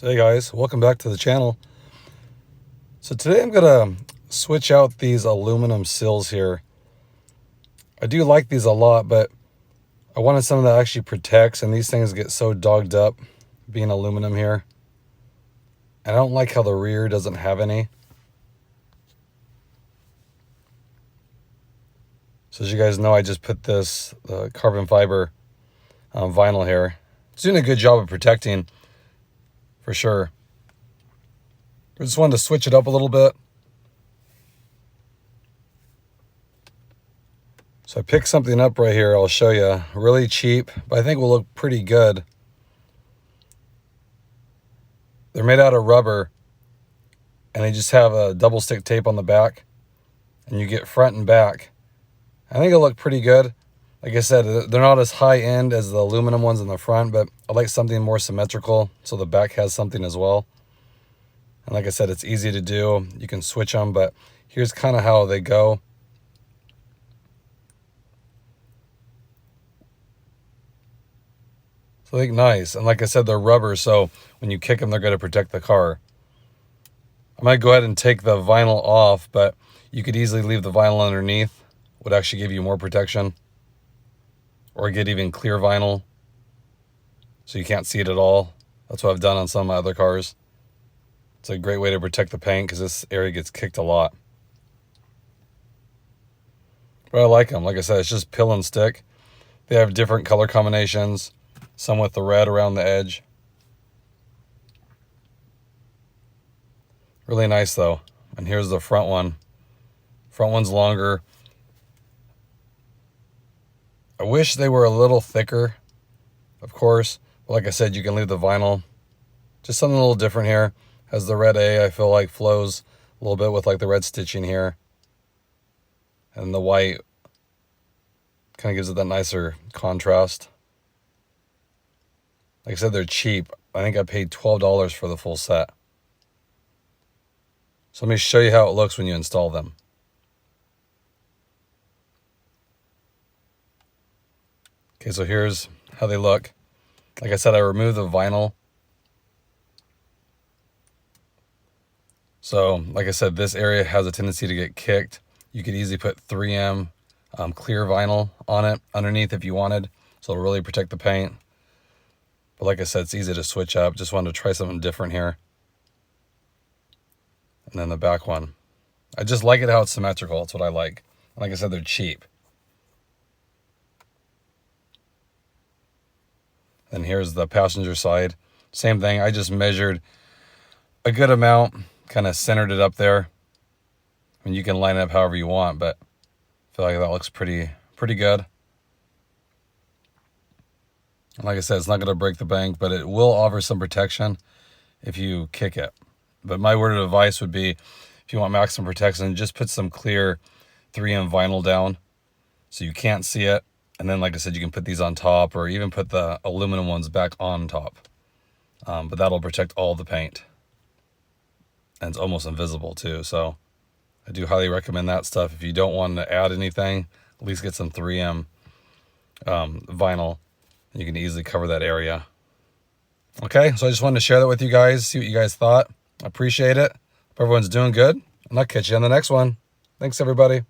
So hey guys, welcome back to the channel. So today I'm gonna switch out these aluminum sills here. I do like these a lot, but I wanted something that actually protects, and these things get so dogged up being aluminum here. And I don't like how the rear doesn't have any. So as you guys know, I just put this carbon fiber vinyl here. It's doing a good job of protecting for sure. I just wanted to switch it up a little bit. So I picked something up right here. I'll show you. Really cheap, but I think will look pretty good. They're made out of rubber, and they just have a double stick tape on the back, and you get front and back. I think it'll look pretty good. Like I said, they're not as high end as the aluminum ones in the front, but I like something more symmetrical, so the back has something as well. And like I said, it's easy to do. You can switch them, but here's kind of how they go. So they look nice. And like I said, they're rubber, so when you kick them, they're going to protect the car. I might go ahead and take the vinyl off, but you could easily leave the vinyl underneath. Would actually give you more protection. Or get even clear vinyl, so you can't see it at all. That's what I've done on some of my other cars. It's a great way to protect the paint because this area gets kicked a lot. But I like them. Like I said, it's just pill and stick. They have different color combinations, some with the red around the edge. Really nice though. And here's the front one. Front one's longer. I wish they were a little thicker, of course. But like I said, you can leave the vinyl. Just something a little different here. Has the red A, I feel like, flows a little bit with like the red stitching here. And the white kind of gives it that nicer contrast. Like I said, they're cheap. I think I paid $12 for the full set. So let me show you how it looks when you install them. Okay, so here's how they look. Like I said, I removed the vinyl. So, like I said, this area has a tendency to get kicked. You could easily put 3M clear vinyl on it underneath if you wanted. So it'll really protect the paint. But like I said, it's easy to switch up. Just wanted to try something different here. And then the back one. I just like it how it's symmetrical. That's what I like. Like I said, they're cheap. And here's the passenger side. Same thing. I just measured a good amount, kind of centered it up there. I mean, you can line it up however you want, but I feel like that looks pretty good. And like I said, it's not going to break the bank, but it will offer some protection if you kick it. But my word of advice would be, if you want maximum protection, just put some clear 3M vinyl down so you can't see it. And then, like I said, you can put these on top, or even put the aluminum ones back on top. But that'll protect all the paint. And it's almost invisible too. So I do highly recommend that stuff. If you don't want to add anything, at least get some 3M vinyl. And you can easily cover that area. Okay, so I just wanted to share that with you guys, see what you guys thought. I appreciate it. Hope everyone's doing good. And I'll catch you on the next one. Thanks, everybody.